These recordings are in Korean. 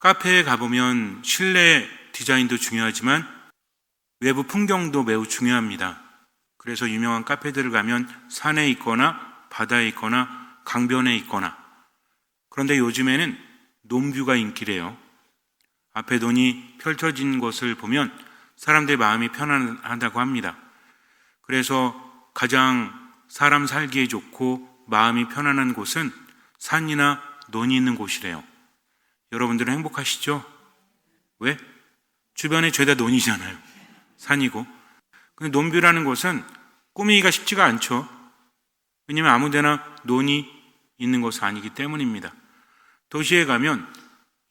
카페에 가보면 실내 디자인도 중요하지만 외부 풍경도 매우 중요합니다. 그래서 유명한 카페들을 가면 산에 있거나 바다에 있거나 강변에 있거나, 그런데 요즘에는 논뷰가 인기래요. 앞에 논이 펼쳐진 것을 보면 사람들의 마음이 편안하다고 합니다. 그래서 가장 사람 살기에 좋고 마음이 편안한 곳은 산이나 논이 있는 곳이래요. 여러분들은 행복하시죠? 왜? 주변에 죄다 논이잖아요. 산이고. 근데 논뷰라는 곳은 꾸미기가 쉽지가 않죠. 왜냐하면 아무데나 논이 있는 곳은 아니기 때문입니다. 도시에 가면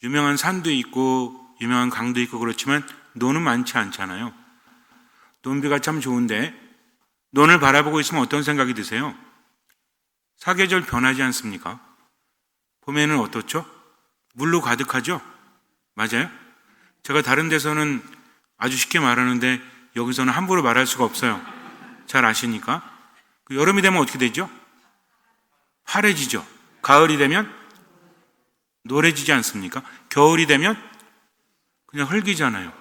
유명한 산도 있고 유명한 강도 있고 그렇지만 논은 많지 않잖아요. 논뷰가 참 좋은데 논을 바라보고 있으면 어떤 생각이 드세요? 사계절 변하지 않습니까? 봄에는 어떻죠? 물로 가득하죠? 맞아요? 제가 다른 데서는 아주 쉽게 말하는데 여기서는 함부로 말할 수가 없어요. 잘 아시니까. 여름이 되면 어떻게 되죠? 파래지죠. 가을이 되면 노래지지 않습니까? 겨울이 되면 그냥 흙이잖아요.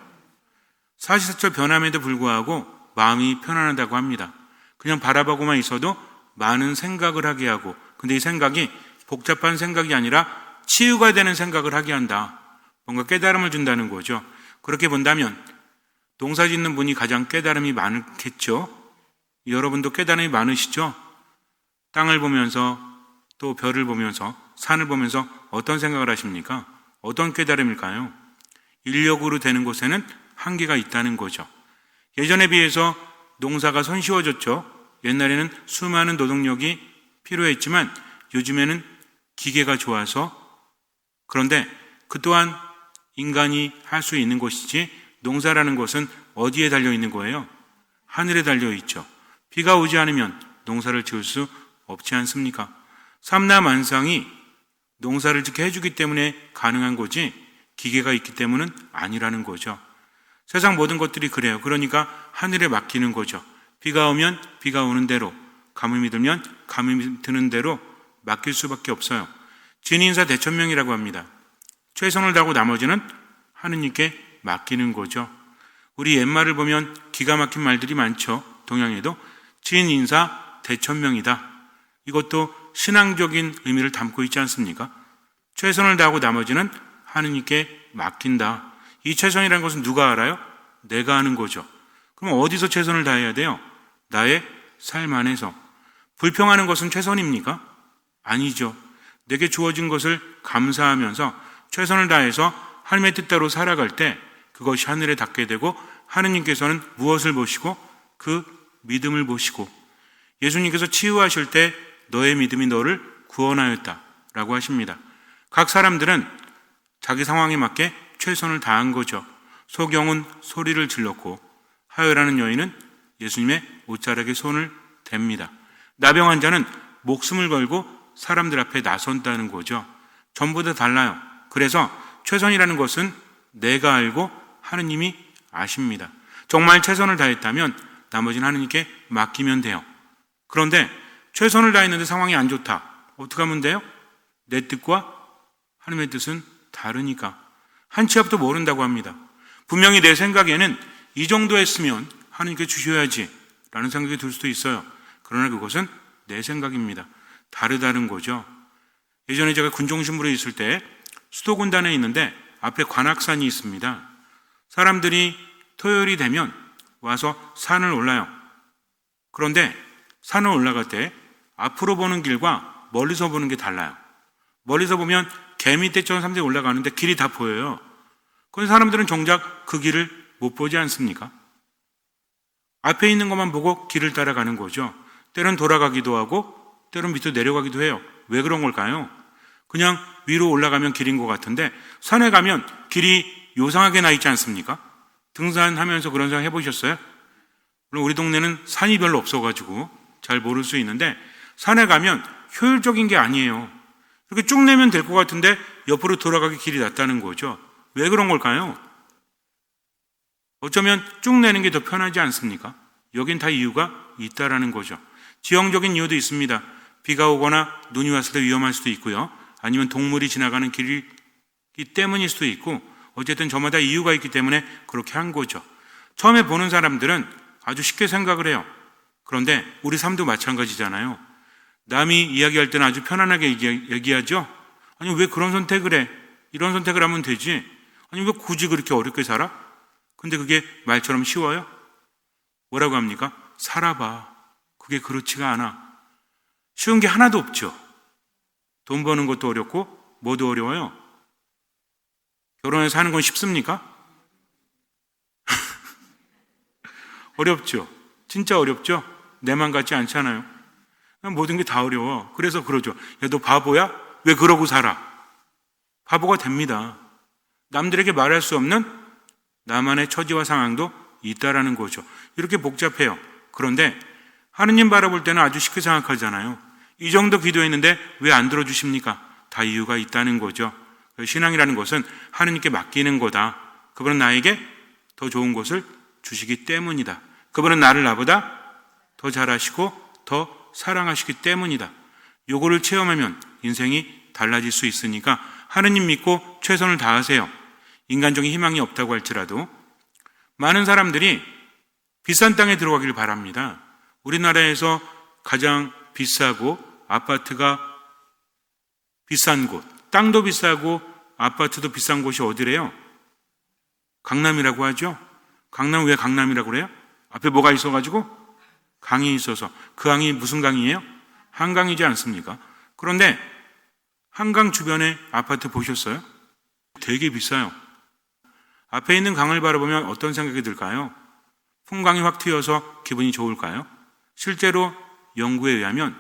사시사철 변함에도 불구하고 마음이 편안하다고 합니다. 그냥 바라보고만 있어도 많은 생각을 하게 하고, 근데 이 생각이 복잡한 생각이 아니라 치유가 되는 생각을 하게 한다. 뭔가 깨달음을 준다는 거죠. 그렇게 본다면 농사 짓는 분이 가장 깨달음이 많겠죠. 여러분도 깨달음이 많으시죠? 땅을 보면서 또 별을 보면서 산을 보면서 어떤 생각을 하십니까? 어떤 깨달음일까요? 인력으로 되는 곳에는 한계가 있다는 거죠. 예전에 비해서 농사가 손쉬워졌죠. 옛날에는 수많은 노동력이 필요했지만 요즘에는 기계가 좋아서, 그런데 그 또한 인간이 할 수 있는 것이지 농사라는 것은 어디에 달려 있는 거예요? 하늘에 달려 있죠. 비가 오지 않으면 농사를 지을 수 없지 않습니까? 삼라만상이 농사를 짓게 해주기 때문에 가능한 거지 기계가 있기 때문은 아니라는 거죠. 세상 모든 것들이 그래요. 그러니까 하늘에 맡기는 거죠. 비가 오면 비가 오는 대로, 가뭄이 들면 가뭄이 드는 대로 맡길 수밖에 없어요. 진인사 대천명이라고 합니다. 최선을 다하고 나머지는 하느님께 맡기는 거죠. 우리 옛말을 보면 기가 막힌 말들이 많죠. 동양에도 진인사 대천명이다. 이것도 신앙적인 의미를 담고 있지 않습니까? 최선을 다하고 나머지는 하느님께 맡긴다. 이 최선이라는 것은 누가 알아요? 내가 아는 거죠. 그럼 어디서 최선을 다해야 돼요? 나의 삶 안에서. 불평하는 것은 최선입니까? 아니죠. 내게 주어진 것을 감사하면서 최선을 다해서 하나님의 뜻대로 살아갈 때 그것이 하늘에 닿게 되고, 하느님께서는 무엇을 보시고? 그 믿음을 보시고, 예수님께서 치유하실 때 너의 믿음이 너를 구원하였다 라고 하십니다. 각 사람들은 자기 상황에 맞게 최선을 다한 거죠. 소경은 소리를 질렀고 하여라는 여인은 예수님의 옷자락에 손을 댑니다. 나병 환자는 목숨을 걸고 사람들 앞에 나선다는 거죠. 전부 다 달라요. 그래서 최선이라는 것은 내가 알고 하느님이 아십니다. 정말 최선을 다했다면 나머지는 하느님께 맡기면 돼요. 그런데 최선을 다했는데 상황이 안 좋다. 어떻게 하면 돼요? 내 뜻과 하느님의 뜻은 다르니까. 한 치 앞도 모른다고 합니다. 분명히 내 생각에는 이 정도 했으면 하느님께 주셔야지 라는 생각이 들 수도 있어요. 그러나 그것은 내 생각입니다. 다르다는 거죠. 예전에 제가 군종신부로 있을 때 수도군단에 있는데 앞에 관악산이 있습니다. 사람들이 토요일이 되면 와서 산을 올라요. 그런데 산을 올라갈 때 앞으로 보는 길과 멀리서 보는 게 달라요. 멀리서 보면 개미 떼처럼 사람들이 올라가는데 길이 다 보여요. 그런데 사람들은 정작 그 길을 못 보지 않습니까? 앞에 있는 것만 보고 길을 따라가는 거죠. 때론 돌아가기도 하고 때론 밑으로 내려가기도 해요. 왜 그런 걸까요? 그냥 위로 올라가면 길인 것 같은데 산에 가면 길이 요상하게 나 있지 않습니까? 등산하면서 그런 생각 해보셨어요? 물론 우리 동네는 산이 별로 없어가지고 잘 모를 수 있는데 산에 가면 효율적인 게 아니에요. 이렇게 쭉 내면 될 것 같은데 옆으로 돌아가기 길이 낫다는 거죠. 왜 그런 걸까요? 어쩌면 쭉 내는 게 더 편하지 않습니까? 여긴 다 이유가 있다라는 거죠. 지형적인 이유도 있습니다. 비가 오거나 눈이 왔을 때 위험할 수도 있고요. 아니면 동물이 지나가는 길이 때문일 수도 있고 어쨌든 저마다 이유가 있기 때문에 그렇게 한 거죠. 처음에 보는 사람들은 아주 쉽게 생각을 해요. 그런데 우리 삶도 마찬가지잖아요. 남이 이야기할 때는 아주 편안하게 얘기하죠. 아니 왜 그런 선택을 해? 이런 선택을 하면 되지. 아니 왜 굳이 그렇게 어렵게 살아? 근데 그게 말처럼 쉬워요? 뭐라고 합니까? 살아봐. 그게 그렇지가 않아. 쉬운 게 하나도 없죠. 돈 버는 것도 어렵고 뭐도 어려워요. 결혼해서 하는 건 쉽습니까? 어렵죠. 진짜 어렵죠. 내 맘 같지 않잖아요. 모든 게 다 어려워. 그래서 그러죠. 야, 너 바보야? 왜 그러고 살아? 바보가 됩니다. 남들에게 말할 수 없는 나만의 처지와 상황도 있다라는 거죠. 이렇게 복잡해요. 그런데 하느님 바라볼 때는 아주 쉽게 생각하잖아요. 이 정도 기도했는데 왜 안 들어주십니까? 다 이유가 있다는 거죠. 신앙이라는 것은 하느님께 맡기는 거다. 그분은 나에게 더 좋은 것을 주시기 때문이다. 그분은 나를 나보다 더 잘하시고 더 사랑하시기 때문이다. 요거를 체험하면 인생이 달라질 수 있으니까 하느님 믿고 최선을 다하세요. 인간적인 희망이 없다고 할지라도 많은 사람들이 비싼 땅에 들어가길 바랍니다. 우리나라에서 가장 비싸고 아파트가 비싼 곳, 땅도 비싸고 아파트도 비싼 곳이 어디래요? 강남이라고 하죠. 강남 왜 강남이라고 그래요? 앞에 뭐가 있어가지고? 강이 있어서. 그 강이 무슨 강이에요? 한강이지 않습니까? 그런데 한강 주변에 아파트 보셨어요? 되게 비싸요. 앞에 있는 강을 바라보면 어떤 생각이 들까요? 풍광이 확 튀어서 기분이 좋을까요? 실제로 연구에 의하면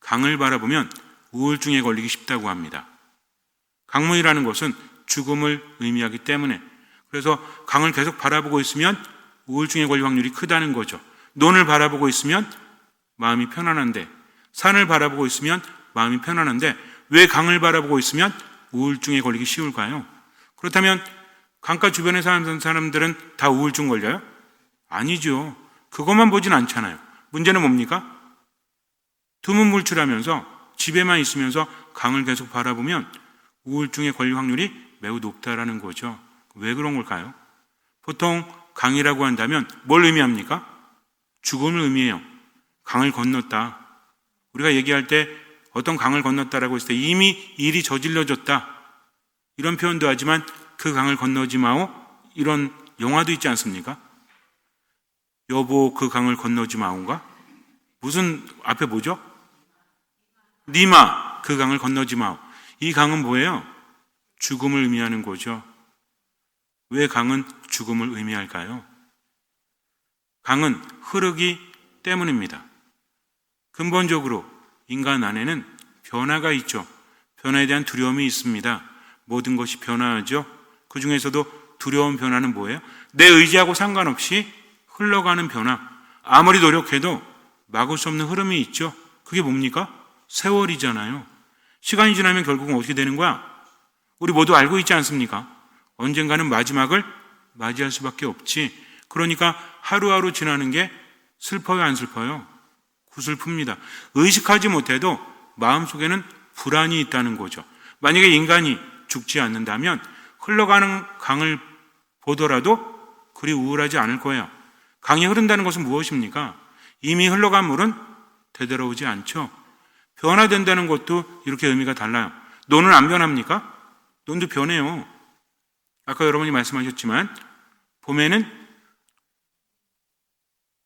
강을 바라보면 우울증에 걸리기 쉽다고 합니다. 강물이라는 것은 죽음을 의미하기 때문에, 그래서 강을 계속 바라보고 있으면 우울증에 걸릴 확률이 크다는 거죠. 논을 바라보고 있으면 마음이 편안한데, 산을 바라보고 있으면 마음이 편안한데 왜 강을 바라보고 있으면 우울증에 걸리기 쉬울까요? 그렇다면 강가 주변에 사는 사람들은 다 우울증 걸려요? 아니죠. 그것만 보진 않잖아요. 문제는 뭡니까? 두문물출하면서 집에만 있으면서 강을 계속 바라보면 우울증에 걸릴 확률이 매우 높다라는 거죠. 왜 그런 걸까요? 보통 강이라고 한다면 뭘 의미합니까? 죽음을 의미해요. 강을 건넜다. 우리가 얘기할 때 어떤 강을 건넜다라고 했을 때 이미 일이 저질러졌다. 이런 표현도 하지만 그 강을 건너지 마오. 이런 영화도 있지 않습니까? 여보 그 강을 건너지 마오인가? 무슨 앞에 뭐죠? 니마 그 강을 건너지 마오. 이 강은 뭐예요? 죽음을 의미하는 거죠. 왜 강은 죽음을 의미할까요? 강은 흐르기 때문입니다. 근본적으로 인간 안에는 변화가 있죠. 변화에 대한 두려움이 있습니다. 모든 것이 변화하죠. 그 중에서도 두려운 변화는 뭐예요? 내 의지하고 상관없이 흘러가는 변화. 아무리 노력해도 막을 수 없는 흐름이 있죠. 그게 뭡니까? 세월이잖아요. 시간이 지나면 결국은 어떻게 되는 거야? 우리 모두 알고 있지 않습니까? 언젠가는 마지막을 맞이할 수밖에 없지. 그러니까 하루하루 지나는 게 슬퍼요, 안 슬퍼요? 구슬픕니다. 의식하지 못해도 마음속에는 불안이 있다는 거죠. 만약에 인간이 죽지 않는다면 흘러가는 강을 보더라도 그리 우울하지 않을 거예요. 강이 흐른다는 것은 무엇입니까? 이미 흘러간 물은 되돌아오지 않죠. 변화된다는 것도 이렇게 의미가 달라요. 논은 안 변합니까? 논도 변해요. 아까 여러분이 말씀하셨지만 봄에는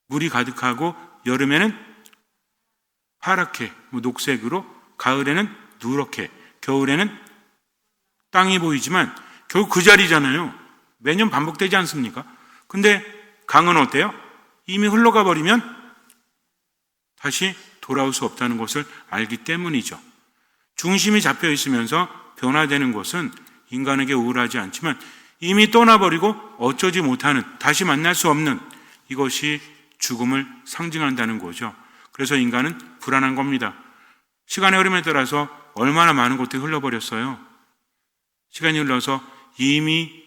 물이 가득하고 여름에는 파랗게 녹색으로, 가을에는 누렇게, 겨울에는 땅이 보이지만 결국 그 자리잖아요. 매년 반복되지 않습니까? 근데 강은 어때요? 이미 흘러가 버리면 다시 돌아올 수 없다는 것을 알기 때문이죠. 중심이 잡혀 있으면서 변화되는 것은 인간에게 우울하지 않지만 이미 떠나버리고 어쩌지 못하는, 다시 만날 수 없는 이것이 죽음을 상징한다는 거죠. 그래서 인간은 불안한 겁니다. 시간의 흐름에 따라서 얼마나 많은 것들이 흘러버렸어요. 시간이 흘러서 이미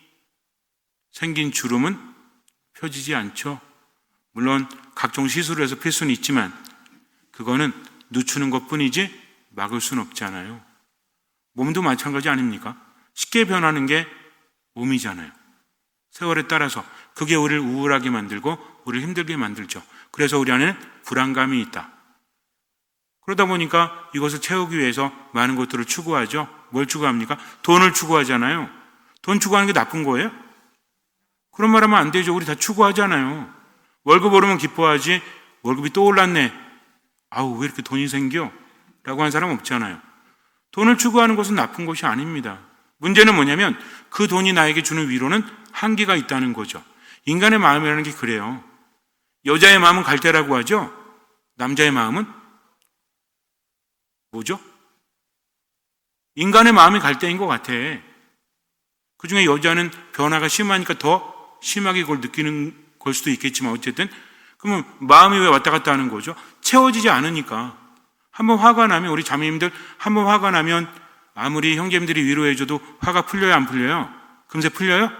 생긴 주름은 펴지지 않죠. 물론 각종 시술을 해서 필 수는 있지만 그거는 늦추는 것뿐이지 막을 수는 없잖아요. 몸도 마찬가지 아닙니까? 쉽게 변하는 게 몸이잖아요. 세월에 따라서 그게 우리를 우울하게 만들고 우리를 힘들게 만들죠. 그래서 우리 안에는 불안감이 있다. 그러다 보니까 이것을 채우기 위해서 많은 것들을 추구하죠. 뭘 추구합니까? 돈을 추구하잖아요. 돈 추구하는 게 나쁜 거예요? 그런 말 하면 안 되죠. 우리 다 추구하잖아요. 월급 오르면 기뻐하지 월급이 또 올랐네. 아우 왜 이렇게 돈이 생겨? 라고 하는 사람 없잖아요. 돈을 추구하는 것은 나쁜 것이 아닙니다. 문제는 뭐냐면 그 돈이 나에게 주는 위로는 한계가 있다는 거죠. 인간의 마음이라는 게 그래요. 여자의 마음은 갈대라고 하죠. 남자의 마음은 뭐죠? 인간의 마음이 갈대인 것 같아. 그 중에 여자는 변화가 심하니까 더 심하게 그걸 느끼는 걸 수도 있겠지만 어쨌든 그러면 마음이 왜 왔다 갔다 하는 거죠? 채워지지 않으니까. 한번 화가 나면 우리 자매님들 한번 화가 나면 아무리 형제님들이 위로해줘도 화가 풀려요 안 풀려요? 금세 풀려요?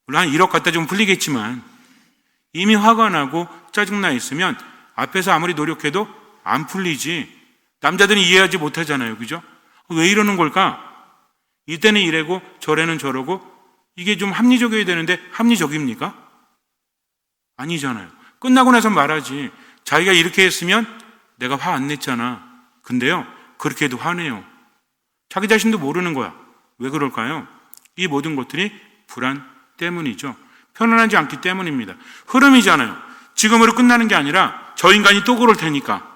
물론 한 1억 갖다 좀 풀리겠지만 이미 화가 나고 짜증나 있으면 앞에서 아무리 노력해도 안 풀리지. 남자들은 이해하지 못하잖아요. 그죠? 왜 이러는 걸까? 이때는 이래고 저래는 저러고 이게 좀 합리적이어야 되는데 합리적입니까? 아니잖아요. 끝나고 나서 말하지. 자기가 이렇게 했으면 내가 화 안 냈잖아. 근데요, 그렇게 해도 화내요. 자기 자신도 모르는 거야. 왜 그럴까요? 이 모든 것들이 불안 때문이죠. 편안하지 않기 때문입니다. 흐름이잖아요. 지금으로 끝나는 게 아니라 저 인간이 또 그럴 테니까.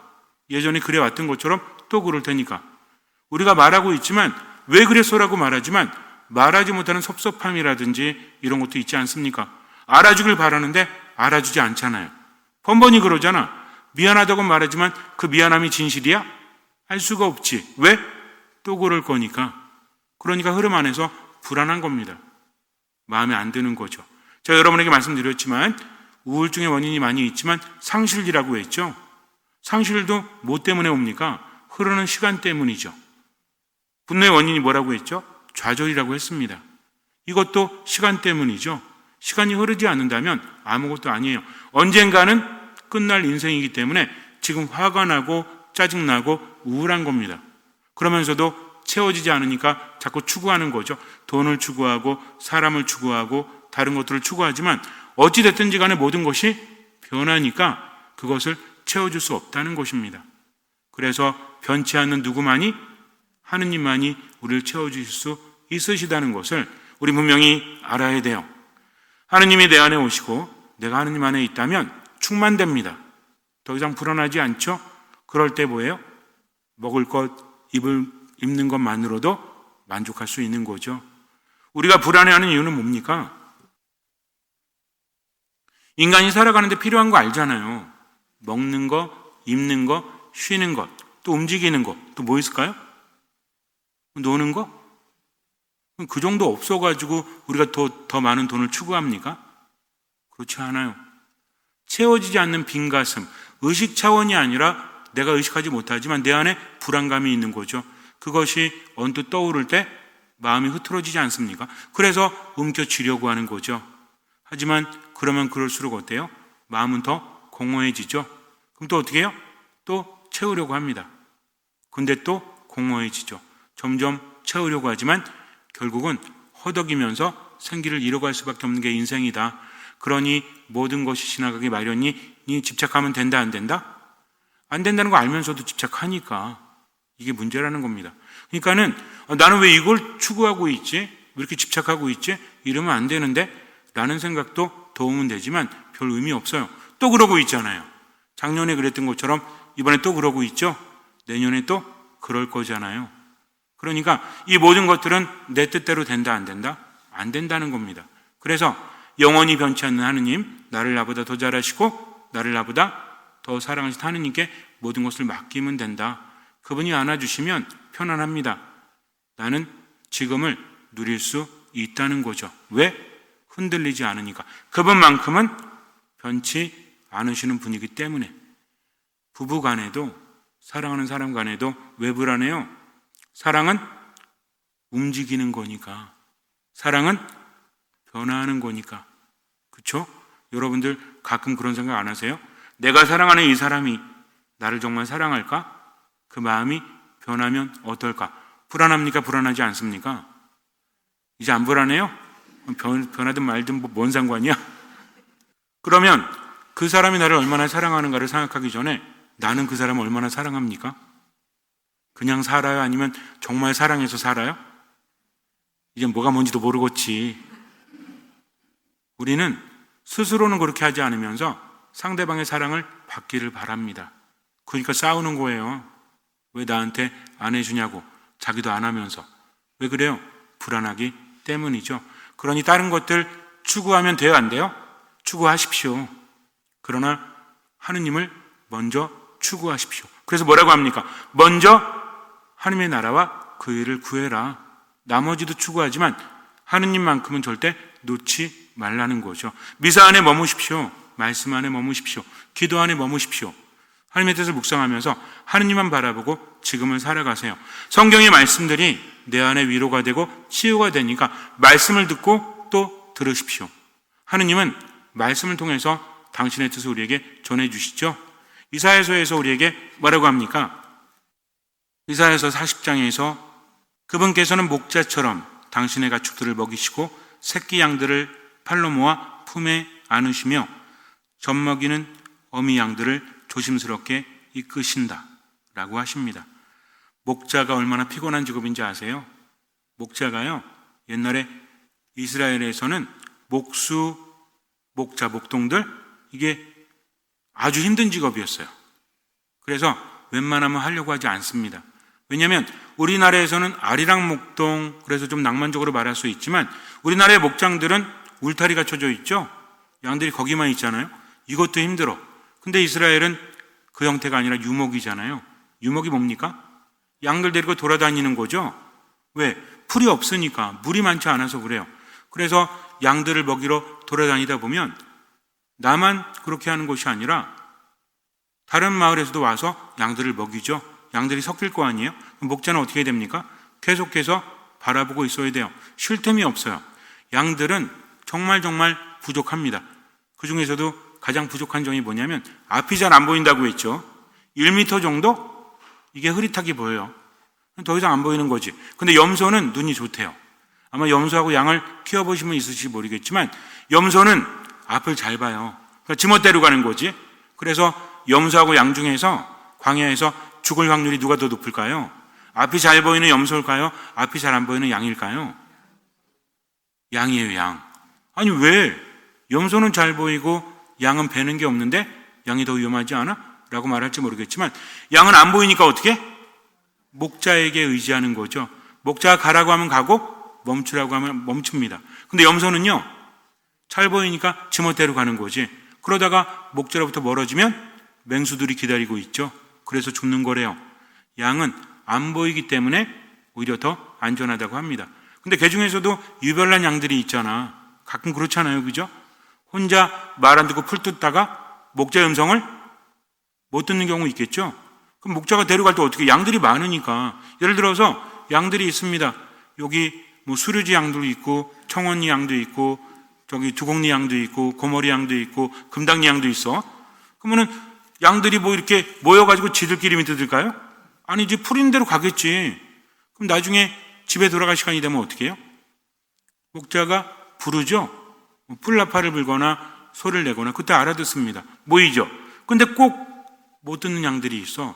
예전에 그래왔던 것처럼 또 그럴 테니까. 우리가 말하고 있지만 왜 그랬어라고 말하지만 말하지 못하는 섭섭함이라든지 이런 것도 있지 않습니까? 알아주길 바라는데 알아주지 않잖아요. 번번이 그러잖아. 미안하다고 말하지만 그 미안함이 진실이야? 알 수가 없지. 왜? 또 그럴 거니까. 그러니까 흐름 안에서 불안한 겁니다. 마음에 안 드는 거죠. 제가 여러분에게 말씀드렸지만 우울증의 원인이 많이 있지만 상실이라고 했죠. 상실도 뭐 때문에 옵니까? 흐르는 시간 때문이죠. 분노의 원인이 뭐라고 했죠? 좌절이라고 했습니다. 이것도 시간 때문이죠. 시간이 흐르지 않는다면 아무것도 아니에요. 언젠가는 끝날 인생이기 때문에 지금 화가 나고 짜증나고 우울한 겁니다. 그러면서도 채워지지 않으니까 자꾸 추구하는 거죠. 돈을 추구하고 사람을 추구하고 다른 것들을 추구하지만 어찌됐든지 간에 모든 것이 변하니까 그것을 채워줄 수 없다는 것입니다. 그래서 변치 않는 누구만이 하느님만이 우리를 채워주실 수 있으시다는 것을 우리 분명히 알아야 돼요. 하느님이 내 안에 오시고 내가 하느님 안에 있다면 충만됩니다. 더 이상 불안하지 않죠? 그럴 때 뭐예요? 먹을 것, 입는 것만으로도 만족할 수 있는 거죠. 우리가 불안해하는 이유는 뭡니까? 인간이 살아가는데 필요한 거 알잖아요. 먹는 거, 입는 거, 쉬는 것, 또 움직이는 것, 또 뭐 있을까요? 노는 거? 그 정도 없어가지고 우리가 더 많은 돈을 추구합니까? 그렇지 않아요. 채워지지 않는 빈 가슴, 의식 차원이 아니라 내가 의식하지 못하지만 내 안에 불안감이 있는 거죠. 그것이 언뜻 떠오를 때 마음이 흐트러지지 않습니까? 그래서 움켜쥐려고 하는 거죠. 하지만 그러면 그럴수록 어때요? 마음은 더 공허해지죠. 그럼 또 어떻게 해요? 또 채우려고 합니다. 근데 또 공허해지죠. 점점 채우려고 하지만 결국은 허덕이면서 생기를 잃어갈 수밖에 없는 게 인생이다. 그러니 모든 것이 지나가기 마련이 집착하면 된다 안 된다? 안 된다는 거 알면서도 집착하니까 이게 문제라는 겁니다. 그러니까는 나는 왜 이걸 추구하고 있지? 왜 이렇게 집착하고 있지? 이러면 안 되는데 라는 생각도 도움은 되지만 별 의미 없어요. 또 그러고 있잖아요. 작년에 그랬던 것처럼 이번에 또 그러고 있죠. 내년에 또 그럴 거잖아요. 그러니까 이 모든 것들은 내 뜻대로 된다 안 된다? 안 된다는 겁니다. 그래서 영원히 변치 않는 하느님, 나를 나보다 더 잘하시고 나를 나보다 더 사랑하시는 하느님께 모든 것을 맡기면 된다. 그분이 안아주시면 편안합니다. 나는 지금을 누릴 수 있다는 거죠. 왜? 흔들리지 않으니까. 그분만큼은 변치 않으시는 분이기 때문에. 부부 간에도 사랑하는 사람 간에도 왜 불안해요? 사랑은 움직이는 거니까. 사랑은 변화하는 거니까. 그렇죠? 여러분들 가끔 그런 생각 안 하세요? 내가 사랑하는 이 사람이 나를 정말 사랑할까? 그 마음이 변하면 어떨까? 불안합니까? 불안하지 않습니까? 이제 안 불안해요? 변하든 말든 뭔 상관이야? 그러면 그 사람이 나를 얼마나 사랑하는가를 생각하기 전에 나는 그 사람을 얼마나 사랑합니까? 그냥 살아요? 아니면 정말 사랑해서 살아요? 이제 뭐가 뭔지도 모르겠지. 우리는 스스로는 그렇게 하지 않으면서 상대방의 사랑을 받기를 바랍니다. 그러니까 싸우는 거예요. 왜 나한테 안 해주냐고, 자기도 안 하면서. 왜 그래요? 불안하기 때문이죠. 그러니 다른 것들 추구하면 돼요, 안 돼요? 추구하십시오. 그러나 하느님을 먼저 추구하십시오. 그래서 뭐라고 합니까? 먼저 하느님의 나라와 그 일을 구해라. 나머지도 추구하지만 하느님만큼은 절대 놓지 말라는 거죠. 미사 안에 머무십시오. 말씀 안에 머무십시오. 기도 안에 머무십시오. 하나님의 뜻을 묵상하면서 하느님만 바라보고 지금을 살아가세요. 성경의 말씀들이 내 안에 위로가 되고 치유가 되니까 말씀을 듣고 또 들으십시오. 하느님은 말씀을 통해서 당신의 뜻을 우리에게 전해주시죠. 이사야서에서 우리에게 뭐라고 합니까? 이사야서 40장에서 그분께서는 목자처럼 당신의 가축들을 먹이시고 새끼 양들을 팔로 모아 품에 안으시며 젖먹이는 어미 양들을 조심스럽게 이끄신다 라고 하십니다. 목자가 얼마나 피곤한 직업인지 아세요? 목자가요, 옛날에 이스라엘에서는 목수, 목자, 목동들, 이게 아주 힘든 직업이었어요. 그래서 웬만하면 하려고 하지 않습니다. 왜냐하면 우리나라에서는 아리랑 목동, 그래서 좀 낭만적으로 말할 수 있지만 우리나라의 목장들은 울타리가 쳐져 있죠. 양들이 거기만 있잖아요. 이것도 힘들어. 근데 이스라엘은 그 형태가 아니라 유목이잖아요. 유목이 뭡니까? 양들 데리고 돌아다니는 거죠. 왜? 풀이 없으니까, 물이 많지 않아서 그래요. 그래서 양들을 먹이러 돌아다니다 보면 나만 그렇게 하는 것이 아니라 다른 마을에서도 와서 양들을 먹이죠. 양들이 섞일 거 아니에요? 그럼 목자는 어떻게 됩니까? 계속해서 바라보고 있어야 돼요. 쉴 틈이 없어요. 양들은 정말 부족합니다. 그 중에서도 가장 부족한 점이 뭐냐면 앞이 잘 안 보인다고 했죠. 1m 정도? 이게 흐릿하게 보여요. 더 이상 안 보이는 거지. 근데 염소는 눈이 좋대요. 아마 염소하고 양을 키워보시면 있으실지 모르겠지만 염소는 앞을 잘 봐요. 그러니까 지멋대로 가는 거지. 그래서 염소하고 양 중에서 광야에서 죽을 확률이 누가 더 높을까요? 앞이 잘 보이는 염소일까요? 앞이 잘 안 보이는 양일까요? 양이에요, 양. 아니 왜? 염소는 잘 보이고 양은 배는 게 없는데 양이 더 위험하지 않아? 라고 말할지 모르겠지만 양은 안 보이니까 어떻게? 목자에게 의지하는 거죠. 목자가 가라고 하면 가고 멈추라고 하면 멈춥니다. 근데 염소는요, 잘 보이니까 지멋대로 가는 거지. 그러다가 목자로부터 멀어지면 맹수들이 기다리고 있죠. 그래서 죽는 거래요. 양은 안 보이기 때문에 오히려 더 안전하다고 합니다. 근데 그 중에서도 유별난 양들이 있잖아. 가끔 그렇잖아요. 그죠? 혼자 말 안 듣고 풀 뜯다가 목자의 음성을 못 듣는 경우 있겠죠? 그럼 목자가 데려갈 때 어떻게? 양들이 많으니까. 예를 들어서 양들이 있습니다. 여기 뭐 수류지 양도 있고 청원리 양도 있고 저기 두곡리 양도 있고 고머리 양도 있고 금당리 양도 있어. 그러면은 양들이 뭐 이렇게 모여가지고 지들끼리 밑에 들까요? 아니지, 풀인 대로 가겠지. 그럼 나중에 집에 돌아갈 시간이 되면 어떻게 해요? 목자가 부르죠. 풀나파를 불거나 소리를 내거나 그때 알아듣습니다. 모이죠. 근데 꼭 못 듣는 양들이 있어.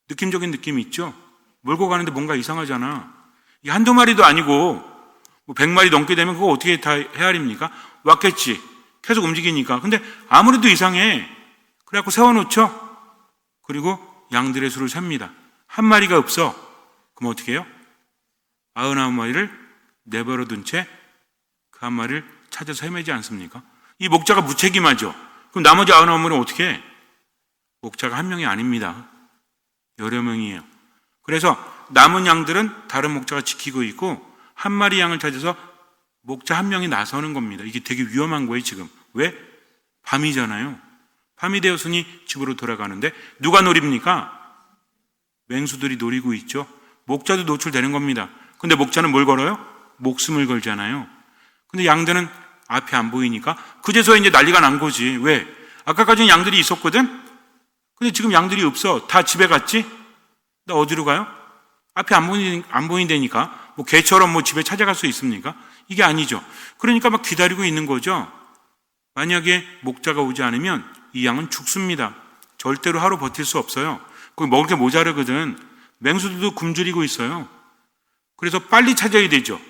느낌적인 느낌이 있죠. 몰고 가는데 뭔가 이상하잖아. 이 한두 마리도 아니고 100마리 넘게 되면 그거 어떻게 다 헤아립니까? 왔겠지. 계속 움직이니까. 근데 아무래도 이상해. 그래갖고 세워놓죠. 그리고 양들의 수를 셉니다. 한 마리가 없어. 그럼 어떻게 해요? 99마리를 내버려 둔 채 그 한 마리를 찾아서 헤매지 않습니까? 이 목자가 무책임하죠. 그럼 나머지 99마리는 어떻게 해? 목자가 한 명이 아닙니다. 여러 명이에요. 그래서 남은 양들은 다른 목자가 지키고 있고 한 마리 양을 찾아서 목자 한 명이 나서는 겁니다. 이게 되게 위험한 거예요, 지금. 왜? 밤이잖아요. 밤이 되었으니 집으로 돌아가는데 누가 노립니까? 맹수들이 노리고 있죠. 목자도 노출되는 겁니다. 근데 목자는 뭘 걸어요? 목숨을 걸잖아요. 근데 양들은 앞이 안 보이니까 그제서야 이제 난리가 난 거지. 왜? 아까까지는 양들이 있었거든? 근데 지금 양들이 없어. 다 집에 갔지? 나 어디로 가요? 앞이 안 보인다니까 뭐 개처럼 뭐 집에 찾아갈 수 있습니까? 이게 아니죠. 그러니까 막 기다리고 있는 거죠. 만약에 목자가 오지 않으면 이 양은 죽습니다. 절대로 하루 버틸 수 없어요. 거기 먹을 게 모자르거든. 맹수들도 굶주리고 있어요. 그래서 빨리 찾아야 되죠.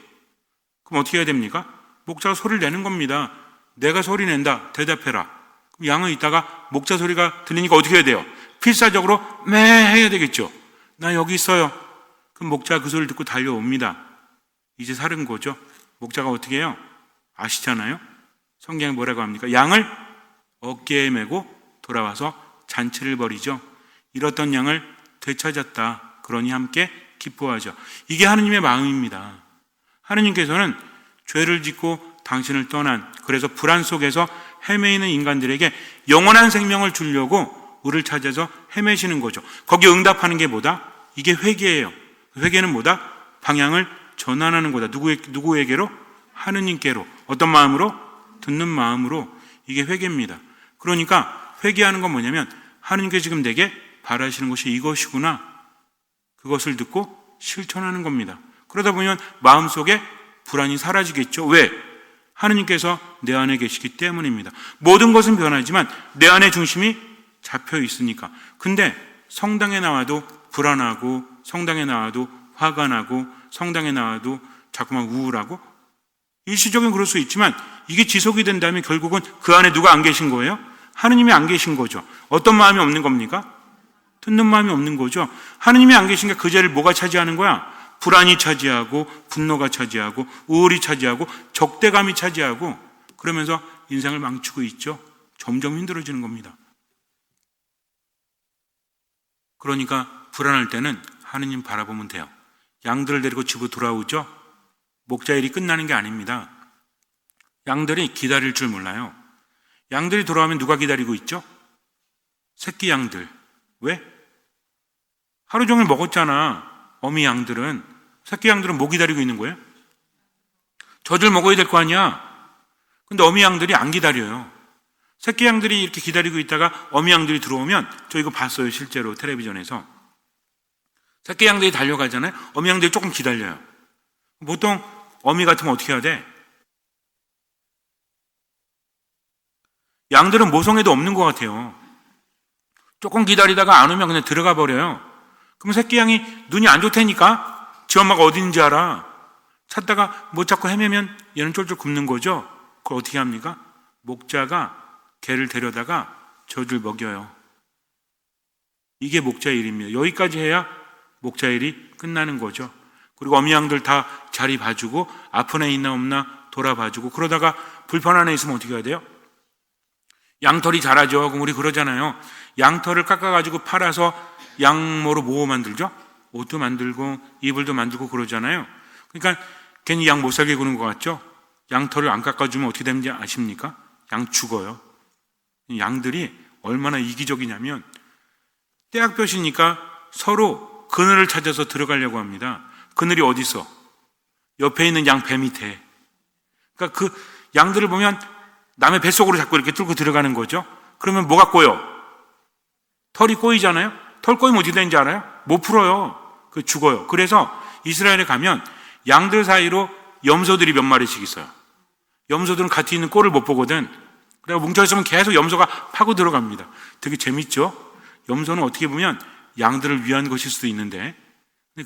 그럼 어떻게 해야 됩니까? 목자가 소리를 내는 겁니다. 내가 소리 낸다. 대답해라. 그럼 양은 이따가 목자 소리가 들리니까 어떻게 해야 돼요? 필사적으로 매 해야 되겠죠. 나 여기 있어요. 그럼 목자가 그 소리를 듣고 달려옵니다. 이제 사는 거죠. 목자가 어떻게 해요? 아시잖아요? 성경에 뭐라고 합니까? 양을 어깨에 메고 돌아와서 잔치를 벌이죠. 잃었던 양을 되찾았다. 그러니 함께 기뻐하죠. 이게 하느님의 마음입니다. 하느님께서는 죄를 짓고 당신을 떠난, 그래서 불안 속에서 헤매이는 인간들에게 영원한 생명을 주려고 우리를 찾아서 헤매시는 거죠. 거기에 응답하는 게 뭐다? 이게 회개예요. 회개는 뭐다? 방향을 전환하는 거다. 누구에게로? 하느님께로. 어떤 마음으로? 듣는 마음으로. 이게 회개입니다. 그러니까 회개하는 건 뭐냐면 하느님께서 지금 내게 바라시는 것이 이것이구나. 그것을 듣고 실천하는 겁니다. 그러다 보면 마음속에 불안이 사라지겠죠. 왜? 하느님께서 내 안에 계시기 때문입니다. 모든 것은 변하지만 내 안에 중심이 잡혀 있으니까. 근데 성당에 나와도 불안하고, 성당에 나와도 화가 나고, 성당에 나와도 자꾸만 우울하고, 일시적인 그럴 수 있지만 이게 지속이 된다면 결국은 그 안에 누가 안 계신 거예요? 하느님이 안 계신 거죠. 어떤 마음이 없는 겁니까? 듣는 마음이 없는 거죠. 하느님이 안 계시니까 그 자리를 뭐가 차지하는 거야? 불안이 차지하고, 분노가 차지하고, 우울이 차지하고, 적대감이 차지하고, 그러면서 인생을 망치고 있죠. 점점 힘들어지는 겁니다. 그러니까 불안할 때는 하느님 바라보면 돼요. 양들을 데리고 집으로 돌아오죠. 목자 일이 끝나는 게 아닙니다. 양들이 기다릴 줄 몰라요. 양들이 돌아오면 누가 기다리고 있죠? 새끼 양들. 왜? 하루 종일 먹었잖아. 어미 양들은. 새끼 양들은 뭐 기다리고 있는 거예요? 젖을 먹어야 될 거 아니야. 근데 어미 양들이 안 기다려요. 새끼 양들이 이렇게 기다리고 있다가 어미 양들이 들어오면, 저 이거 봤어요, 실제로 텔레비전에서. 새끼 양들이 달려가잖아요. 어미 양들이 조금 기다려요. 보통 어미 같으면 어떻게 해야 돼? 양들은 모성애도 없는 것 같아요. 조금 기다리다가 안 오면 그냥 들어가 버려요. 그럼 새끼 양이 눈이 안 좋다니까 지 엄마가 어디 있는지 알아. 찾다가 못 찾고 헤매면 얘는 쫄쫄 굶는 거죠. 그걸 어떻게 합니까? 목자가 개를 데려다가 젖을 먹여요. 이게 목자 일입니다. 여기까지 해야 목자 일이 끝나는 거죠. 그리고 어미 양들 다 자리 봐주고, 아픈 애 있나 없나 돌아봐주고, 그러다가 불편한 애 있으면 어떻게 해야 돼요? 양털이 자라죠. 그럼 우리 그러잖아요. 양털을 깎아가지고 팔아서 양모로 뭐 만들죠? 옷도 만들고 이불도 만들고 그러잖아요. 그러니까 괜히 양 못 살게 구는 것 같죠? 양털을 안 깎아주면 어떻게 되는지 아십니까? 양 죽어요. 양들이 얼마나 이기적이냐면 떼약볕이니까 서로 그늘을 찾아서 들어가려고 합니다. 그늘이 어디 있어? 옆에 있는 양 배 밑에. 그러니까 그 양들을 보면 남의 뱃속으로 자꾸 이렇게 뚫고 들어가는 거죠. 그러면 뭐가 꼬여? 털이 꼬이잖아요. 털 꼬이면 어떻게 되는지 알아요? 못 풀어요. 그 죽어요. 그래서 이스라엘에 가면 양들 사이로 염소들이 몇 마리씩 있어요. 염소들은 같이 있는 꼴을 못 보거든. 그래서 뭉쳐있으면 계속 염소가 파고 들어갑니다. 되게 재밌죠? 염소는 어떻게 보면 양들을 위한 것일 수도 있는데,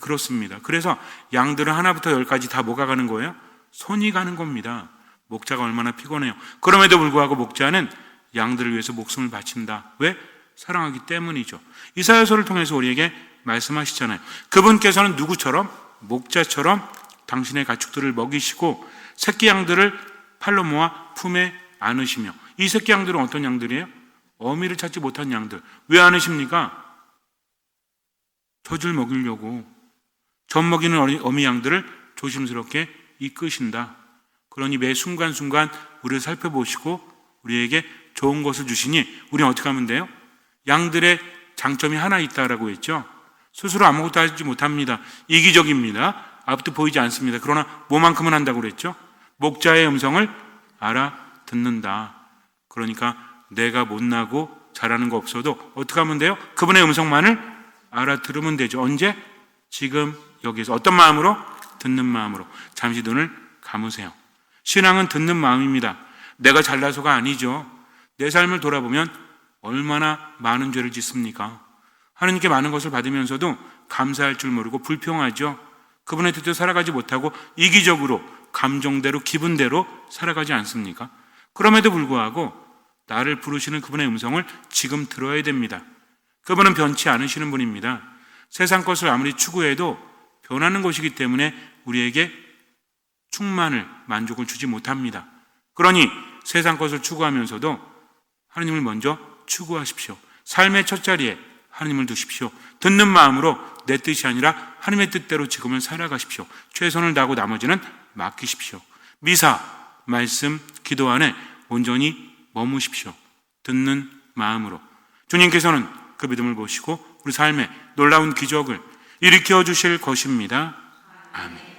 그렇습니다. 그래서 양들은 하나부터 열까지 다 뭐가 가는 거예요? 손이 가는 겁니다. 목자가 얼마나 피곤해요. 그럼에도 불구하고 목자는 양들을 위해서 목숨을 바친다. 왜? 사랑하기 때문이죠. 이사야서를 통해서 우리에게 말씀하시잖아요. 그분께서는 누구처럼? 목자처럼 당신의 가축들을 먹이시고 새끼 양들을 팔로 모아 품에 안으시며. 이 새끼 양들은 어떤 양들이에요? 어미를 찾지 못한 양들. 왜 안으십니까? 젖을 먹이려고. 젖 먹이는 어미 양들을 조심스럽게 이끄신다. 그러니 매 순간순간 우리를 살펴보시고 우리에게 좋은 것을 주시니 우리는 어떻게 하면 돼요? 양들의 장점이 하나 있다라고 했죠. 스스로 아무것도 하지 못합니다. 이기적입니다. 앞도 보이지 않습니다. 그러나 뭐만큼은 한다고 그랬죠? 목자의 음성을 알아듣는다. 그러니까 내가 못나고 잘하는 거 없어도 어떻게 하면 돼요? 그분의 음성만을 알아들으면 되죠. 언제? 지금 여기서. 어떤 마음으로? 듣는 마음으로 잠시 눈을 감으세요. 신앙은 듣는 마음입니다. 내가 잘나서가 아니죠. 내 삶을 돌아보면 얼마나 많은 죄를 짓습니까? 하나님께 많은 것을 받으면서도 감사할 줄 모르고 불평하죠. 그분의 뜻대로 살아가지 못하고 이기적으로 감정대로 기분대로 살아가지 않습니까? 그럼에도 불구하고 나를 부르시는 그분의 음성을 지금 들어야 됩니다. 그분은 변치 않으시는 분입니다. 세상 것을 아무리 추구해도 변하는 것이기 때문에 우리에게 충만을, 만족을 주지 못합니다. 그러니 세상 것을 추구하면서도 하나님을 먼저 추구하십시오. 삶의 첫 자리에 하나님을 두십시오. 듣는 마음으로 내 뜻이 아니라 하나님의 뜻대로 지금을 살아가십시오. 최선을 다하고 나머지는 맡기십시오. 미사, 말씀, 기도 안에 온전히 머무십시오. 듣는 마음으로. 주님께서는 그 믿음을 보시고 우리 삶에 놀라운 기적을 일으켜 주실 것입니다. 아멘.